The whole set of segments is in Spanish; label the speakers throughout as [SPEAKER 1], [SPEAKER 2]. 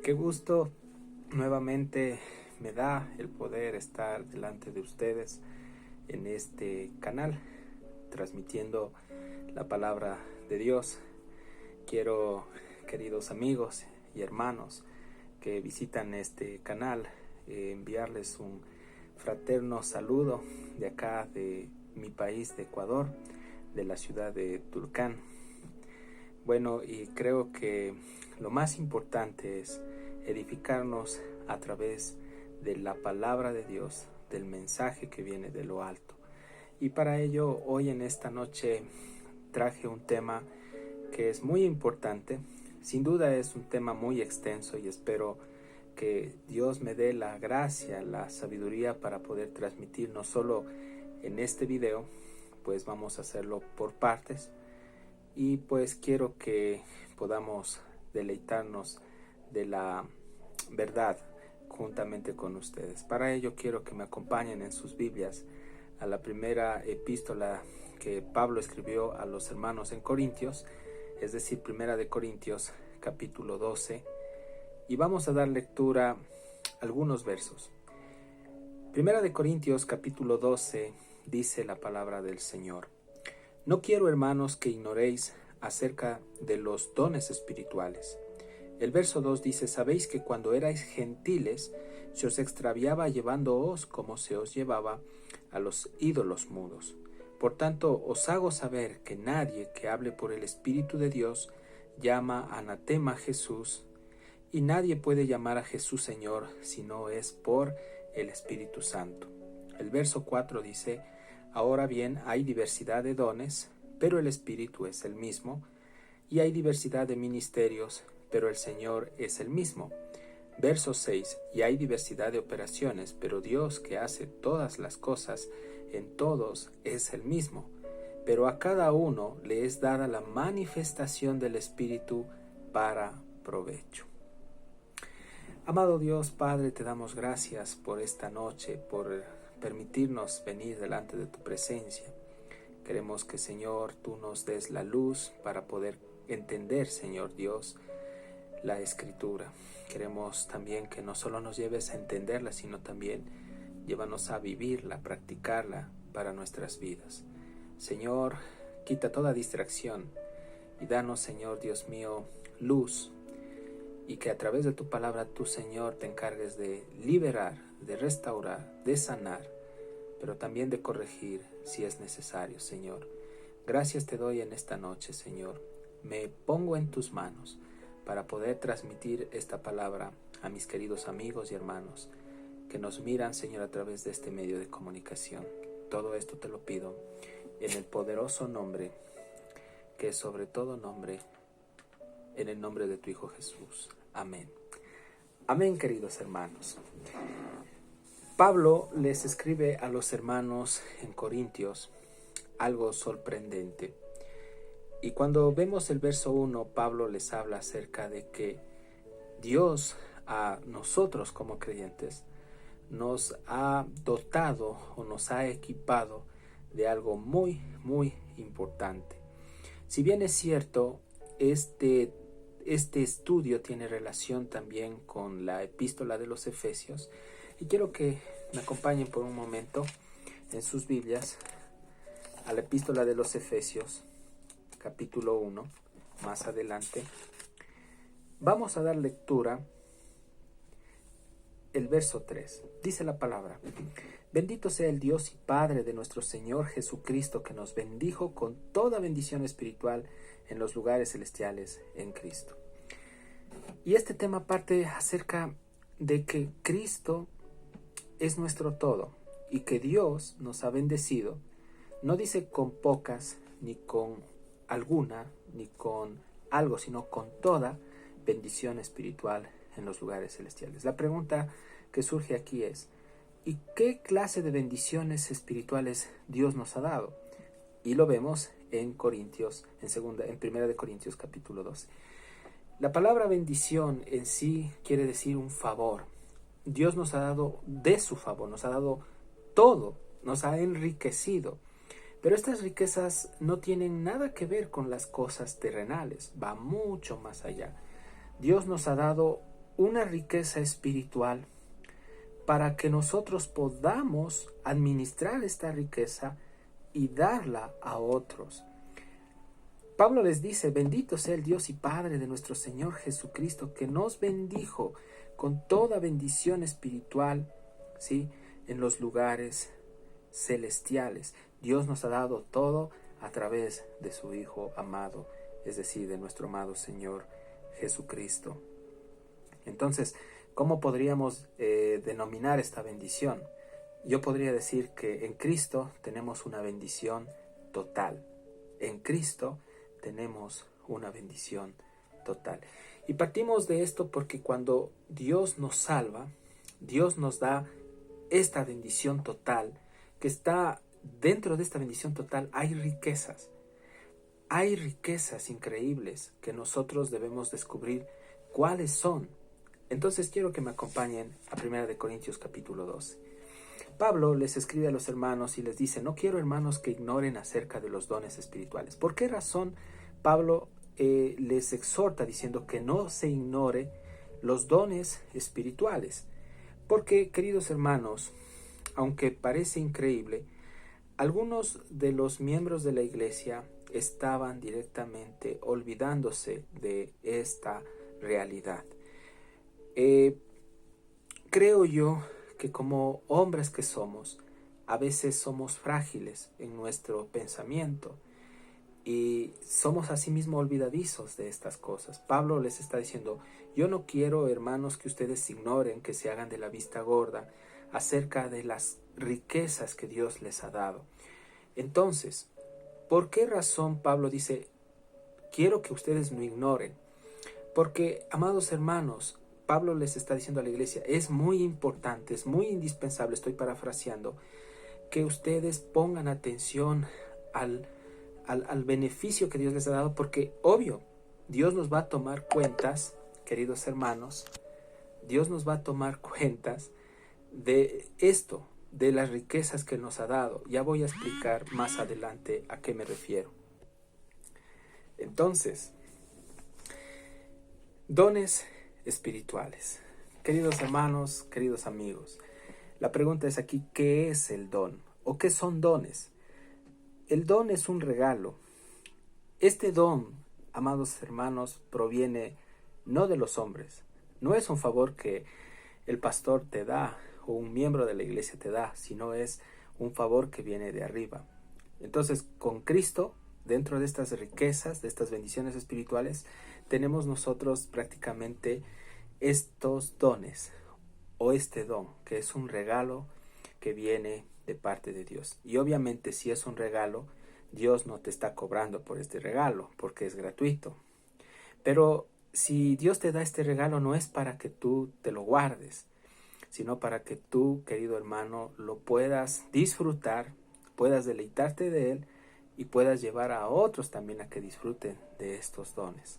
[SPEAKER 1] Qué gusto nuevamente me da el poder estar delante de ustedes en este canal, transmitiendo la palabra de Dios. Quiero, queridos amigos y hermanos que visitan este canal, enviarles un fraterno saludo de acá de mi país, de Ecuador, de la ciudad de Tulcán. Bueno, y creo que lo más importante es edificarnos a través de la palabra de Dios, del mensaje que viene de lo alto. Y para ello, hoy en esta noche traje un tema que es muy importante. Sin duda es un tema muy extenso y espero que Dios me dé la gracia, la sabiduría para poder transmitir no solo en este video, pues vamos a hacerlo por partes. Y pues quiero que podamos deleitarnos de la verdad juntamente con ustedes. Para ello quiero que me acompañen en sus Biblias a la primera epístola que Pablo escribió a los hermanos en Corintios, es decir, Primera de Corintios capítulo 12, y vamos a dar lectura a algunos versos. Primera de Corintios capítulo 12 dice la palabra del Señor: No quiero, hermanos, que ignoréis acerca de los dones espirituales. El verso 2 dice: Sabéis que cuando erais gentiles se os extraviaba llevándoos como se os llevaba a los ídolos mudos. Por tanto, os hago saber que nadie que hable por el Espíritu de Dios llama anatema a Jesús, y nadie puede llamar a Jesús Señor si no es por el Espíritu Santo. El verso 4 dice: Ahora bien, hay diversidad de dones, pero el Espíritu es el mismo, y hay diversidad de ministerios, pero el Señor es el mismo. Verso 6: Y hay diversidad de operaciones, pero Dios, que hace todas las cosas en todos, es el mismo. Pero a cada uno le es dada la manifestación del Espíritu para provecho. Amado Dios Padre, te damos gracias por esta noche, por permitirnos venir delante de tu presencia. Queremos que, Señor, tú nos des la luz para poder entender, Señor Dios, la Escritura. Queremos también que no solo nos lleves a entenderla, sino también llévanos a vivirla, practicarla para nuestras vidas. Señor, quita toda distracción y danos, Señor Dios mío, luz, y que a través de tu palabra tú, Señor, te encargues de liberar, de restaurar, de sanar, pero también de corregir si es necesario, Señor. Gracias te doy en esta noche, Señor. Me pongo en tus manos para poder transmitir esta palabra a mis queridos amigos y hermanos que nos miran, Señor, a través de este medio de comunicación. Todo esto te lo pido en el poderoso nombre, que es sobre todo nombre, en el nombre de tu Hijo Jesús. Amén. Amén, queridos hermanos. Pablo les escribe a los hermanos en Corintios algo sorprendente. Y cuando vemos el verso 1, Pablo les habla acerca de que Dios a nosotros como creyentes nos ha dotado o nos ha equipado de algo muy, muy importante. Si bien es cierto, este estudio tiene relación también con la epístola de los Efesios, y quiero que me acompañen por un momento en sus Biblias a la epístola de los Efesios, capítulo 1, más adelante. Vamos a dar lectura el verso 3. Dice la palabra: Bendito sea el Dios y Padre de nuestro Señor Jesucristo, que nos bendijo con toda bendición espiritual en los lugares celestiales en Cristo. Y este tema parte acerca de que Cristo es nuestro todo y que Dios nos ha bendecido. No dice con pocas, ni con alguna, ni con algo, sino con toda bendición espiritual en los lugares celestiales. La pregunta que surge aquí es: ¿y qué clase de bendiciones espirituales Dios nos ha dado? Y lo vemos en Corintios, en Primera de Corintios capítulo 12. La palabra bendición en sí quiere decir un favor. Dios nos ha dado de su favor, nos ha dado todo, nos ha enriquecido. Pero estas riquezas no tienen nada que ver con las cosas terrenales, va mucho más allá. Dios nos ha dado una riqueza espiritual para que nosotros podamos administrar esta riqueza y darla a otros. Pablo les dice: bendito sea el Dios y Padre de nuestro Señor Jesucristo, que nos bendijo con toda bendición espiritual, ¿sí?, en los lugares celestiales. Dios nos ha dado todo a través de su Hijo amado, es decir, de nuestro amado Señor Jesucristo. Entonces, ¿cómo podríamos denominar esta bendición? Yo podría decir que en Cristo tenemos una bendición total. En Cristo tenemos una bendición total. Y partimos de esto porque cuando Dios nos salva, Dios nos da esta bendición total, que está dentro de esta bendición total hay riquezas. Hay riquezas increíbles que nosotros debemos descubrir cuáles son. Entonces quiero que me acompañen a 1 Corintios capítulo 12. Pablo les escribe a los hermanos y les dice: no quiero, hermanos, que ignoren acerca de los dones espirituales. ¿Por qué razón Pablo les exhorta diciendo que no se ignore los dones espirituales? Porque, queridos hermanos, aunque parece increíble, algunos de los miembros de la iglesia estaban directamente olvidándose de esta realidad. Creo yo que como hombres que somos, a veces somos frágiles en nuestro pensamiento y somos asimismo olvidadizos de estas cosas. Pablo les está diciendo: yo no quiero, hermanos, que ustedes ignoren, que se hagan de la vista gorda acerca de las riquezas que Dios les ha dado. Entonces, ¿por qué razón Pablo dice: quiero que ustedes no ignoren? Porque, amados hermanos, Pablo les está diciendo a la iglesia: es muy importante, es muy indispensable, estoy parafraseando, que ustedes pongan atención al beneficio que Dios les ha dado, porque obvio, Dios nos va a tomar cuentas, queridos hermanos, Dios nos va a tomar cuentas de esto, de las riquezas que nos ha dado. Ya voy a explicar más adelante a qué me refiero. Entonces, dones espirituales. Queridos hermanos, queridos amigos, la pregunta es aquí: ¿qué es el don? ¿O qué son dones? El don es un regalo. Este don, amados hermanos, proviene no de los hombres. No es un favor que el pastor te da o un miembro de la iglesia te da, sino es un favor que viene de arriba. Entonces, con Cristo, dentro de estas riquezas, de estas bendiciones espirituales, tenemos nosotros prácticamente estos dones o este don, que es un regalo que viene de parte de Dios. Y obviamente, si es un regalo, Dios no te está cobrando por este regalo, porque es gratuito. Pero si Dios te da este regalo, no es para que tú te lo guardes, sino para que tú, querido hermano, lo puedas disfrutar, puedas deleitarte de él y puedas llevar a otros también a que disfruten de estos dones.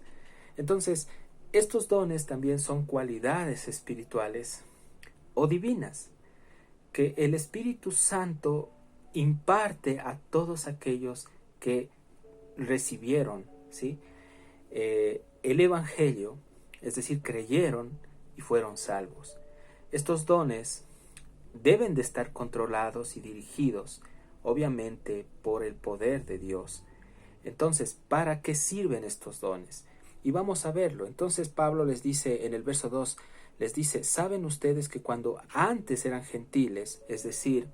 [SPEAKER 1] Entonces, estos dones también son cualidades espirituales o divinas que el Espíritu Santo imparte a todos aquellos que recibieron, ¿sí?, el Evangelio, es decir, creyeron y fueron salvos. Estos dones deben de estar controlados y dirigidos, obviamente, por el poder de Dios. Entonces, ¿para qué sirven estos dones? Y vamos a verlo. Entonces Pablo les dice en el verso 2, les dice: ¿saben ustedes que cuando antes eran gentiles, es decir,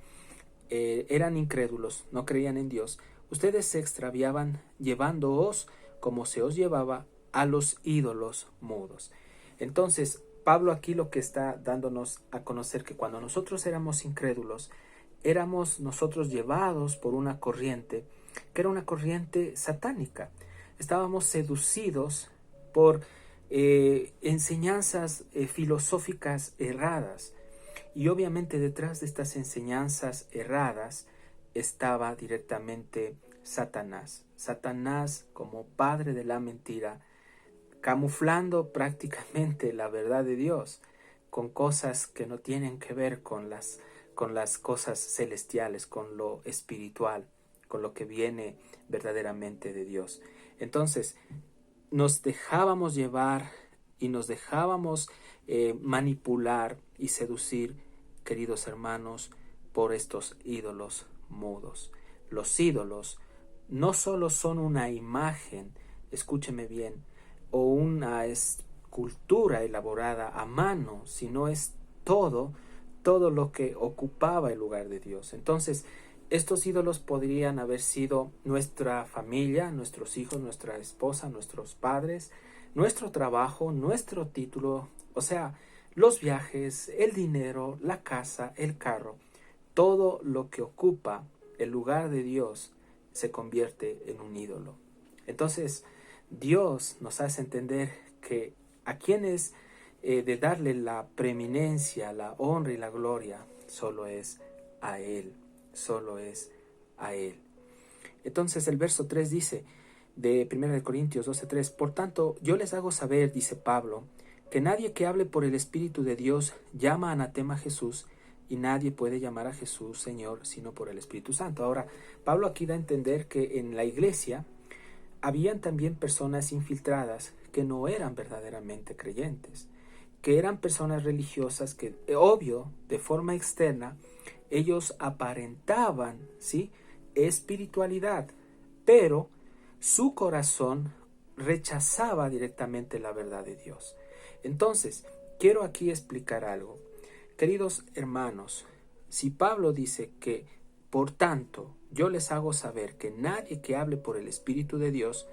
[SPEAKER 1] eran incrédulos, no creían en Dios, ustedes se extraviaban llevándoos como se os llevaba a los ídolos mudos? Entonces, Pablo aquí lo que está dándonos a conocer que cuando nosotros éramos incrédulos, éramos nosotros llevados por una corriente que era una corriente satánica. Estábamos seducidos por enseñanzas filosóficas erradas. Y obviamente detrás de estas enseñanzas erradas estaba directamente Satanás. Satanás como padre de la mentira, camuflando prácticamente la verdad de Dios con cosas que no tienen que ver con las cosas celestiales, con lo espiritual, con lo que viene verdaderamente de Dios. Entonces, nos dejábamos llevar y nos dejábamos manipular y seducir, queridos hermanos, por estos ídolos mudos. Los ídolos no solo son una imagen, escúcheme bien, o una escultura elaborada a mano, sino es todo lo que ocupaba el lugar de Dios. Entonces, estos ídolos podrían haber sido nuestra familia, nuestros hijos, nuestra esposa, nuestros padres, nuestro trabajo, nuestro título, o sea, los viajes, el dinero, la casa, el carro. Todo lo que ocupa el lugar de Dios se convierte en un ídolo. Entonces, Dios nos hace entender que a quienes de darle la preeminencia, la honra y la gloria, solo es a Él, solo es a Él. Entonces el verso 3 dice, de 1 Corintios 12:3, por tanto, yo les hago saber, dice Pablo, que nadie que hable por el Espíritu de Dios llama anatema a Jesús, y nadie puede llamar a Jesús Señor sino por el Espíritu Santo. Ahora, Pablo aquí da a entender que en la iglesia habían también personas infiltradas que no eran verdaderamente creyentes, que eran personas religiosas que, obvio, de forma externa, ellos aparentaban, ¿sí?, espiritualidad, pero su corazón rechazaba directamente la verdad de Dios. Entonces, quiero aquí explicar algo. Queridos hermanos, si Pablo dice que, por tanto, yo les hago saber que nadie que hable por el Espíritu de Dios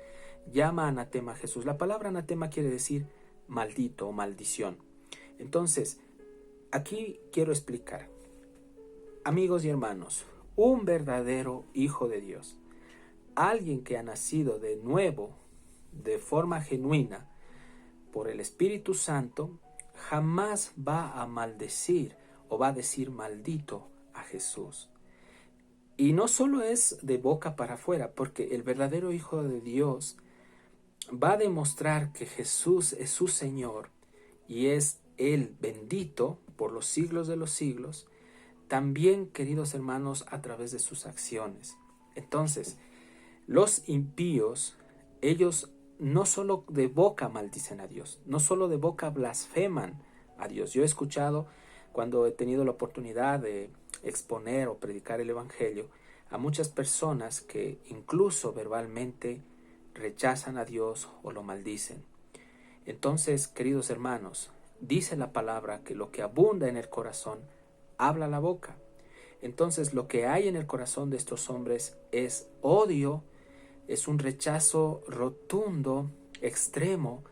[SPEAKER 1] llama anatema a Jesús. La palabra anatema quiere decir maldito o maldición. Entonces, aquí quiero explicar. Amigos y hermanos, un verdadero hijo de Dios, alguien que ha nacido de nuevo, de forma genuina, por el Espíritu Santo, jamás va a maldecir o va a decir maldito a Jesús. Y no solo es de boca para afuera, porque el verdadero hijo de Dios va a demostrar que Jesús es su Señor y es Él bendito por los siglos de los siglos, también, queridos hermanos, a través de sus acciones. Entonces, los impíos, ellos no solo de boca maldicen a Dios, no solo de boca blasfeman a Dios. Yo he escuchado, cuando he tenido la oportunidad de exponer o predicar el Evangelio, a muchas personas que incluso verbalmente rechazan a Dios o lo maldicen. Entonces, queridos hermanos, dice la palabra que lo que abunda en el corazón, habla la boca. Entonces, lo que hay en el corazón de estos hombres es odio, es un rechazo rotundo, extremo,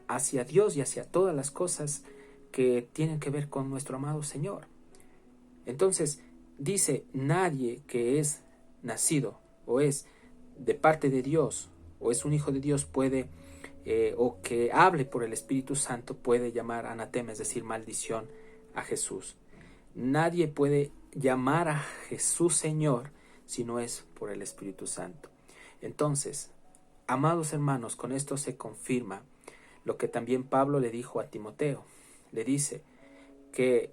[SPEAKER 1] hacia Dios y hacia todas las cosas que tienen que ver con nuestro amado Señor. Entonces, dice, nadie que es nacido o es de parte de Dios o es un hijo de Dios puede, o que hable por el Espíritu Santo, puede llamar anatema, es decir, maldición a Jesús. Nadie puede llamar a Jesús Señor si no es por el Espíritu Santo. Entonces, amados hermanos, con esto se confirma lo que también Pablo le dijo a Timoteo. Le dice que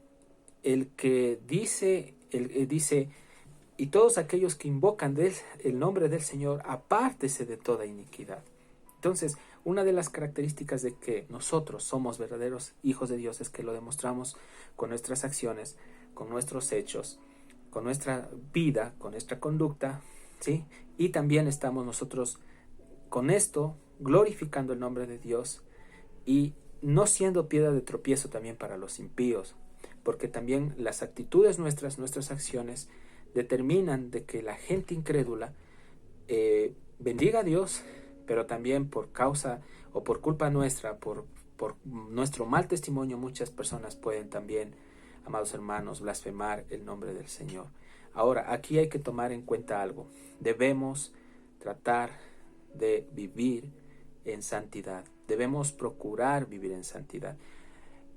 [SPEAKER 1] el que dice, y todos aquellos que invocan el nombre del Señor, apártese de toda iniquidad. Entonces, una de las características de que nosotros somos verdaderos hijos de Dios es que lo demostramos con nuestras acciones, con nuestros hechos, con nuestra vida, con nuestra conducta, ¿sí? Y también estamos nosotros con esto glorificando el nombre de Dios y no siendo piedra de tropiezo también para los impíos, porque también las actitudes nuestras acciones determinan de que la gente incrédula bendiga a Dios, pero también por causa o por culpa nuestra, por nuestro mal testimonio, muchas personas pueden también, amados hermanos, blasfemar el nombre del Señor. Ahora, aquí hay que tomar en cuenta algo. Debemos tratar de vivir en santidad. Debemos procurar vivir en santidad.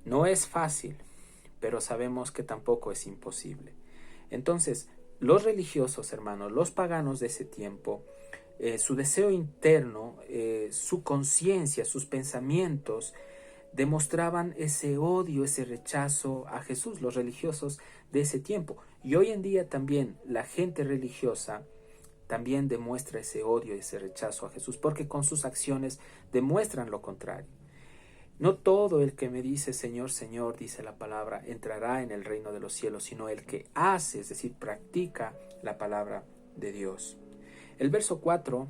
[SPEAKER 1] No es fácil, pero sabemos que tampoco es imposible. Entonces, los religiosos, hermanos, los paganos de ese tiempo, su deseo interno, su conciencia, sus pensamientos, demostraban ese odio, ese rechazo a Jesús, los religiosos de ese tiempo. Y hoy en día también la gente religiosa también demuestra ese odio, ese rechazo a Jesús, porque con sus acciones demuestran lo contrario. No todo el que me dice Señor, Señor, dice la palabra, entrará en el reino de los cielos, sino el que hace, es decir, practica la palabra de Dios. El verso 4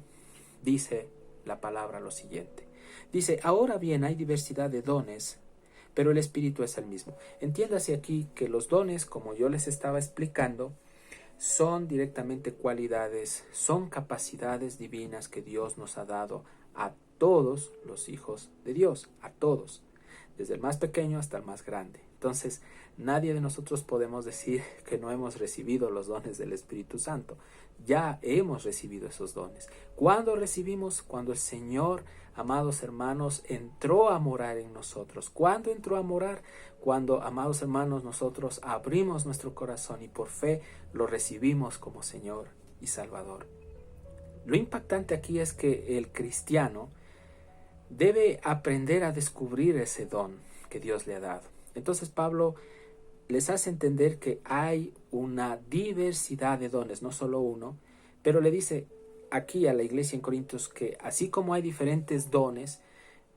[SPEAKER 1] dice la palabra lo siguiente. Dice, ahora bien hay diversidad de dones, pero el Espíritu es el mismo. Entiéndase aquí que los dones, como yo les estaba explicando, son directamente cualidades, son capacidades divinas que Dios nos ha dado a todos los hijos de Dios, a todos, desde el más pequeño hasta el más grande. Entonces, nadie de nosotros podemos decir que no hemos recibido los dones del Espíritu Santo. Ya hemos recibido esos dones. ¿Cuándo recibimos? Cuando el Señor, amados hermanos, entró a morar en nosotros. ¿Cuándo entró a morar? Cuando, amados hermanos, nosotros abrimos nuestro corazón y por fe lo recibimos como Señor y Salvador. Lo impactante aquí es que el cristiano debe aprender a descubrir ese don que Dios le ha dado. Entonces Pablo les hace entender que hay una diversidad de dones, no solo uno, pero le dice aquí a la iglesia en Corintios que así como hay diferentes dones,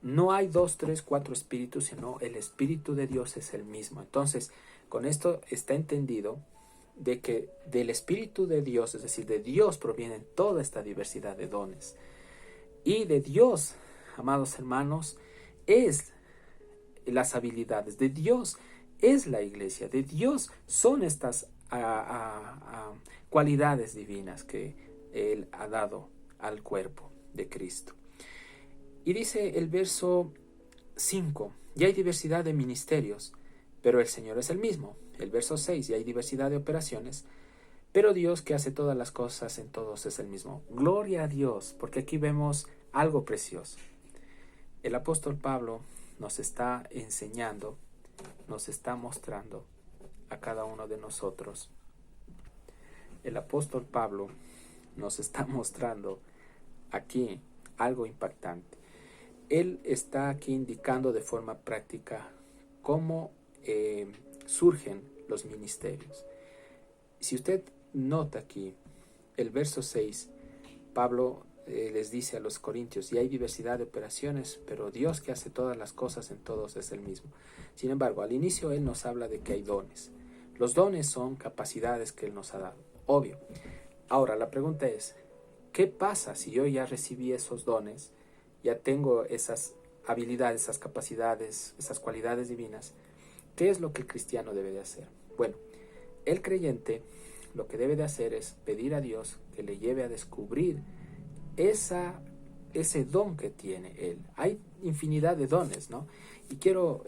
[SPEAKER 1] no hay 2, 3, 4 espíritus, sino el Espíritu de Dios es el mismo. Entonces, con esto está entendido de que del Espíritu de Dios, es decir, de Dios provienen toda esta diversidad de dones. Y de Dios, amados hermanos, es las habilidades, de Dios es la iglesia, de Dios son estas cualidades divinas que Él ha dado al cuerpo de Cristo. Y dice el verso 5, y hay diversidad de ministerios, pero el Señor es el mismo. El verso 6, y hay diversidad de operaciones, pero Dios que hace todas las cosas en todos es el mismo. Gloria a Dios, porque aquí vemos algo precioso. El apóstol Pablo nos está enseñando, nos está mostrando a cada uno de nosotros. El apóstol Pablo nos está mostrando aquí algo impactante. Él está aquí indicando de forma práctica cómo surgen los ministerios. Si usted nota aquí el verso 6, Pablo les dice a los corintios, y hay diversidad de operaciones, pero Dios que hace todas las cosas en todos es el mismo. Sin embargo, al inicio Él nos habla de que hay dones. Los dones son capacidades que Él nos ha dado, obvio. Ahora, la pregunta es, ¿qué pasa si yo ya recibí esos dones, ya tengo esas habilidades, esas capacidades, esas cualidades divinas? ¿Qué es lo que el cristiano debe de hacer? Bueno, el creyente lo que debe de hacer es pedir a Dios que le lleve a descubrir ese don que tiene Él. Hay infinidad de dones, ¿no? Y quiero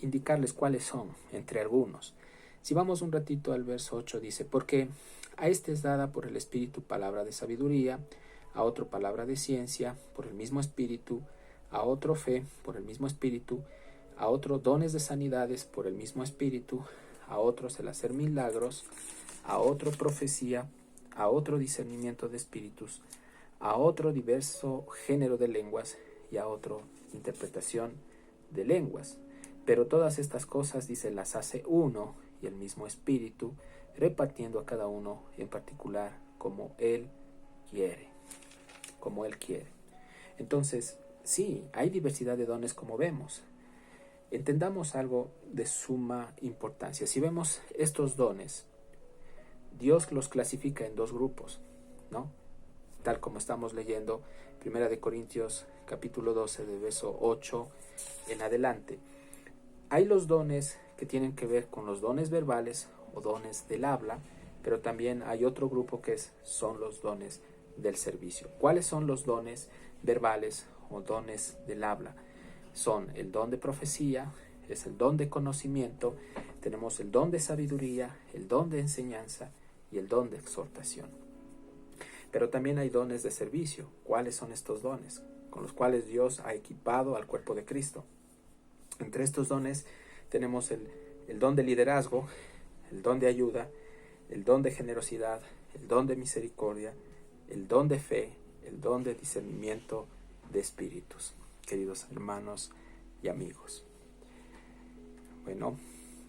[SPEAKER 1] indicarles cuáles son, entre algunos. Si vamos un ratito al verso 8, dice, porque a este es dada por el Espíritu palabra de sabiduría, a otro palabra de ciencia, por el mismo Espíritu, a otro fe, por el mismo Espíritu, a otro dones de sanidades, por el mismo Espíritu, a otros el hacer milagros, a otro profecía, a otro discernimiento de espíritus, a otro diverso género de lenguas y a otro interpretación de lenguas. Pero todas estas cosas, dice, las hace uno y el mismo Espíritu, repartiendo a cada uno en particular como Él quiere. Como Él quiere. Entonces, sí, hay diversidad de dones como vemos. Entendamos algo de suma importancia. Si vemos estos dones, Dios los clasifica en dos grupos, ¿no? Tal como estamos leyendo 1 Corintios capítulo 12, de verso 8 en adelante. Hay los dones que tienen que ver con los dones verbales o dones del habla, pero también hay otro grupo que son los dones del servicio. ¿Cuáles son los dones verbales o dones del habla? Son el don de profecía, es el don de conocimiento, tenemos el don de sabiduría, el don de enseñanza y el don de exhortación. Pero también hay dones de servicio. ¿Cuáles son estos dones? Con los cuales Dios ha equipado al cuerpo de Cristo. Entre estos dones tenemos el don de liderazgo, el don de ayuda, el don de generosidad, el don de misericordia, el don de fe, el don de discernimiento de espíritus, queridos hermanos y amigos. Bueno,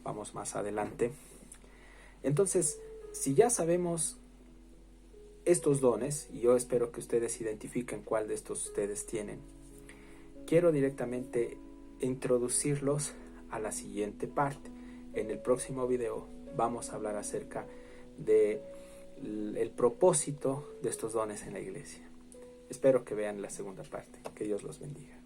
[SPEAKER 1] vamos más adelante. Entonces, si ya sabemos estos dones, y yo espero que ustedes identifiquen cuál de estos ustedes tienen, quiero directamente introducirlos a la siguiente parte. En el próximo video vamos a hablar acerca de el propósito de estos dones en la iglesia. Espero que vean la segunda parte. Que Dios los bendiga.